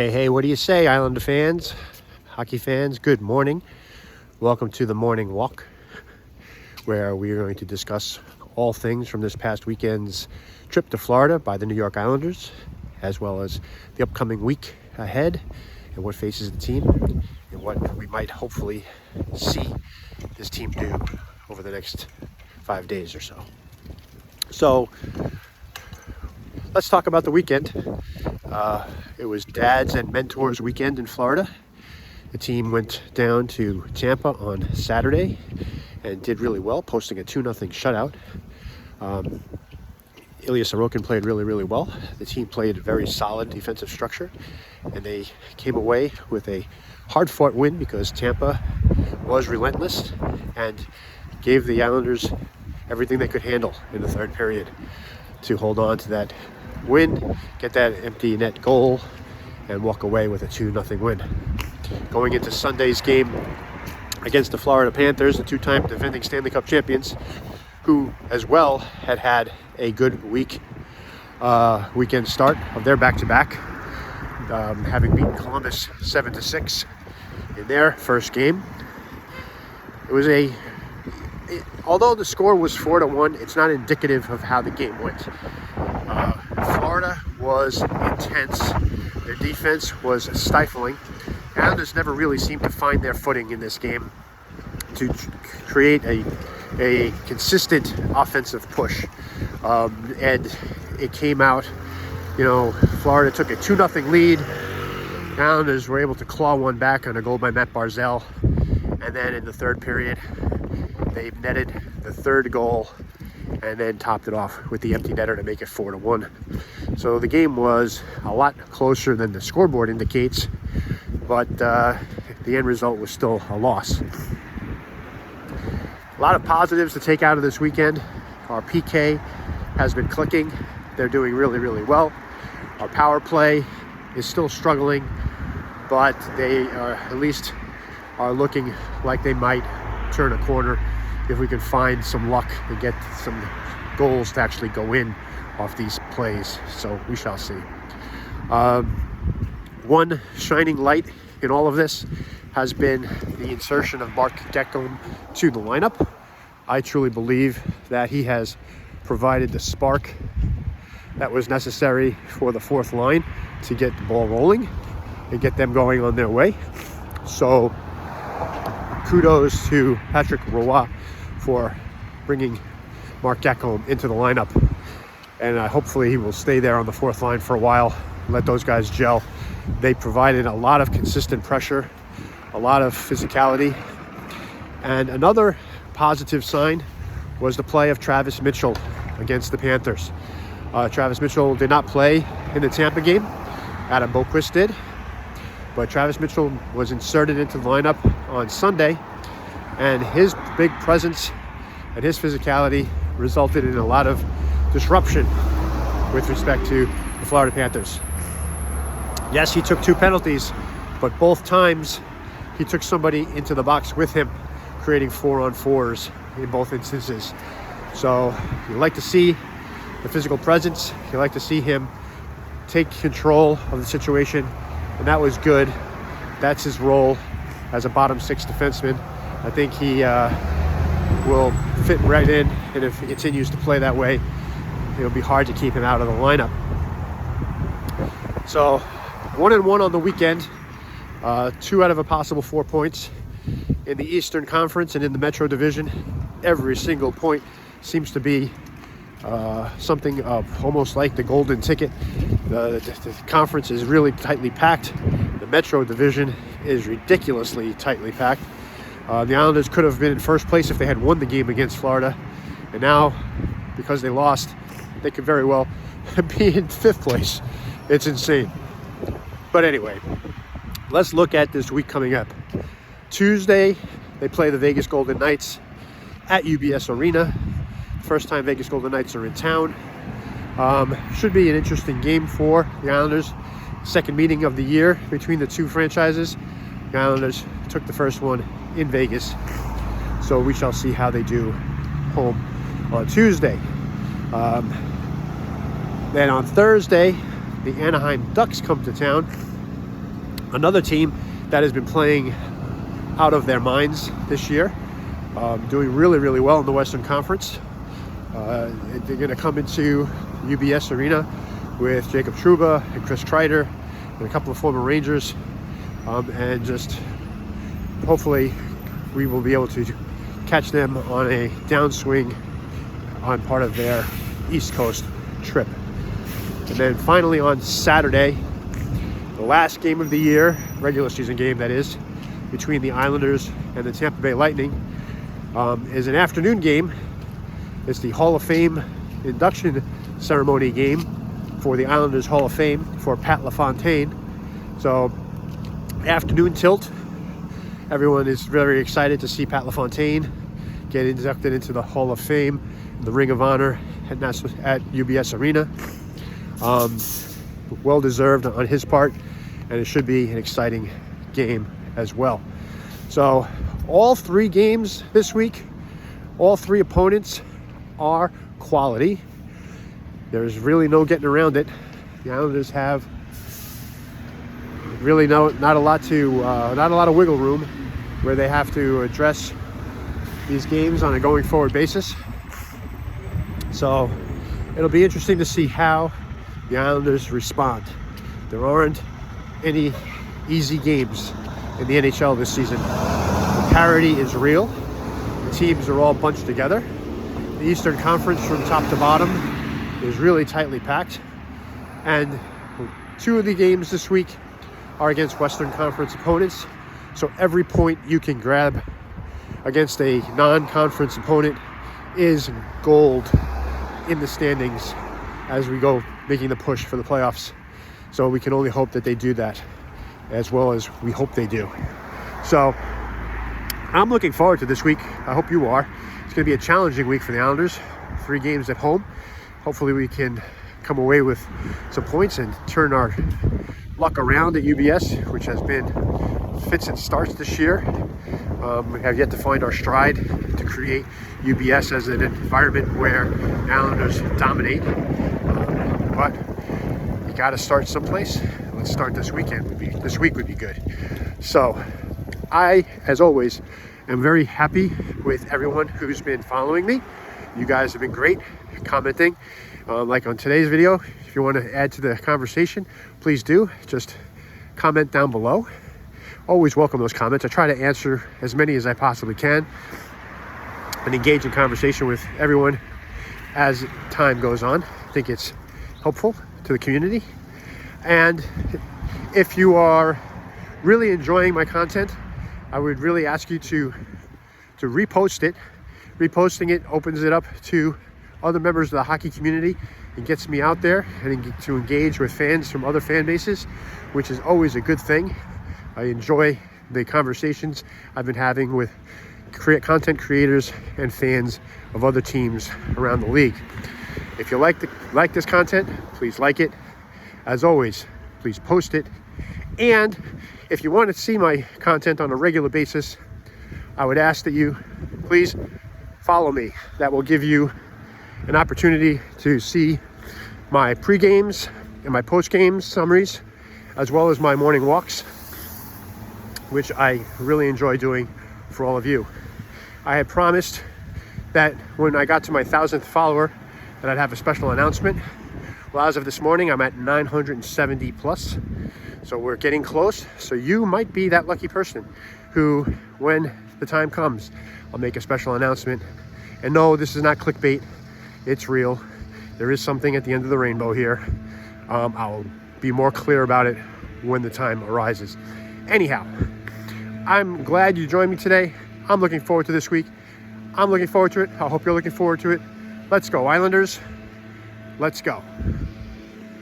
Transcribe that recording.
Hey, what do you say, Islander fans, hockey fans? Good morning. Welcome to the morning walk, where we are going to discuss all things from this past weekend's trip to Florida by the New York Islanders, as well as the upcoming week ahead and what faces the team and what we might hopefully see this team do over the next 5 days or so. So let's talk about the weekend. It was Dads and Mentors weekend in Florida. The team went down to Tampa on Saturday and did really well, posting a 2-0 shutout. Ilya Sorokin played really well. The team played a very solid defensive structure, and they came away with a hard-fought win because Tampa was relentless and gave the Islanders everything they could handle in the third period to hold on to that win, get that empty net goal, and walk away with a 2-0 win. Going into Sunday's game against the Florida Panthers, the two-time defending Stanley Cup champions, who as well had a good weekend start of their back-to-back, having beaten Columbus 7-6 in their first game. It was although the score was 4-1, it's not indicative of how the game went. Florida was intense. Their defense was stifling. Islanders never really seemed to find their footing in this game to create a consistent offensive push. And it came out, Florida took a 2-0 lead. The Islanders were able to claw one back on a goal by Matt Barzal. And then in the third period, they netted the third goal and then topped it off with the empty netter to make it 4-1. So the game was a lot closer than the scoreboard indicates, but the end result was still a loss. A lot of positives to take out of this weekend. Our PK has been clicking. They're doing really well. Our power play is still struggling, but they are at least are looking like they might turn a corner if we can find some luck and get some goals to actually go in off these plays. So we shall see. One shining light in all of this has been the insertion of Mark Deckelman to the lineup. I truly believe that he has provided the spark that was necessary for the fourth line to get the ball rolling and get them going on their way. So kudos to Patrick Roy for bringing Mark Deckelman into the lineup. And hopefully he will stay there on the fourth line for a while, let those guys gel. They provided a lot of consistent pressure, a lot of physicality. And another positive sign was the play of Travis Mitchell against the Panthers. Travis Mitchell did not play in the Tampa game. Adam Boqvist did. But Travis Mitchell was inserted into the lineup on Sunday, and his big presence and his physicality resulted in a lot of disruption with respect to the Florida Panthers. Yes, he took 2 penalties, but both times he took somebody into the box with him, creating 4-on-4s in both instances. So you like to see the physical presence. You like to see him take control of the situation, and that was good. That's his role as a bottom 6 defenseman. I think he will fit right in, and if he continues to play that way, it'll be hard to keep him out of the lineup. So 1-1 on the weekend, 2 out of a possible 4 points. In the Eastern Conference and in the Metro Division, every single point seems to be something almost like the golden ticket. The conference is really tightly packed. The Metro Division is ridiculously tightly packed. The Islanders could have been in first place if they had won the game against Florida. And now, because they lost, they could very well be in 5th place. It's insane. But anyway, let's look at this week coming up. Tuesday, they play the Vegas Golden Knights at UBS Arena. First time Vegas Golden Knights are in town. Should be an interesting game for the Islanders. Second meeting of the year between the two franchises. The Islanders took the first one in Vegas, so we shall see how they do home on Tuesday. Then on Thursday, the Anaheim Ducks come to town Another team that has been playing out of their minds this year, doing really, really well in the Western Conference. They're going to come into UBS Arena with Jacob Trouba and Chris Kreider and a couple of former Rangers, and just hopefully we will be able to catch them on a downswing on part of their East Coast trip. And then finally on Saturday, the last game of the year, regular season game that is, between the Islanders and the Tampa Bay Lightning, is an afternoon game. It's the Hall of Fame induction ceremony game for the Islanders Hall of Fame for Pat LaFontaine. So afternoon tilt. Everyone is very excited to see Pat LaFontaine get inducted into the Hall of Fame, the Ring of Honor at UBS Arena. Well deserved on his part, and it should be an exciting game as well. So all three games this week, all three opponents are quality. There's really no getting around it. The Islanders have really not a lot of wiggle room where they have to address these games on a going forward basis. So it'll be interesting to see how the Islanders respond. There aren't any easy games in the NHL this season. The parity is real. The teams are all bunched together. The Eastern Conference from top to bottom is really tightly packed. And two of the games this week are against Western Conference opponents. So every point you can grab against a non-conference opponent is gold in the standings as we go making the push for the playoffs. So we can only hope that they do that, as well as we hope they do. So I'm looking forward to this week. I hope you are. It's going to be a challenging week for the Islanders. 3 games at home. Hopefully we can come away with some points and turn our luck around at UBS, which has been fits and starts this year. We have yet to find our stride to create UBS as an environment where the Islanders dominate. But you got to start someplace. Let's start this weekend. This week would be good. So I, as always, am very happy with everyone who's been following me. You guys have been great commenting. Like on today's video, if you want to add to the conversation, please do. Just comment down below. Always welcome those comments. I try to answer as many as I possibly can and engage in conversation with everyone as time goes on. I think it's helpful to the community. And if you are really enjoying my content, I would really ask you to repost it. Reposting it opens it up to other members of the hockey community and gets me out there and to engage with fans from other fan bases, which is always a good thing. I enjoy the conversations I've been having with content creators and fans of other teams around the league. If you like this content, please like it. As always, please post it. And if you want to see my content on a regular basis, I would ask that you please follow me. That will give you an opportunity to see my pre-games and my post-game summaries, as well as my morning walks, which I really enjoy doing for all of you. I had promised that when I got to my 1,000th follower that I'd have a special announcement. Well, as of this morning, I'm at 970 plus. So we're getting close. So you might be that lucky person who, when the time comes, I'll make a special announcement. And no, this is not clickbait. It's real. There is something at the end of the rainbow here. I'll be more clear about it when the time arises. Anyhow, I'm glad you joined me today. I'm looking forward to this week. I'm looking forward to it. I hope you're looking forward to it. Let's go, Islanders. Let's go.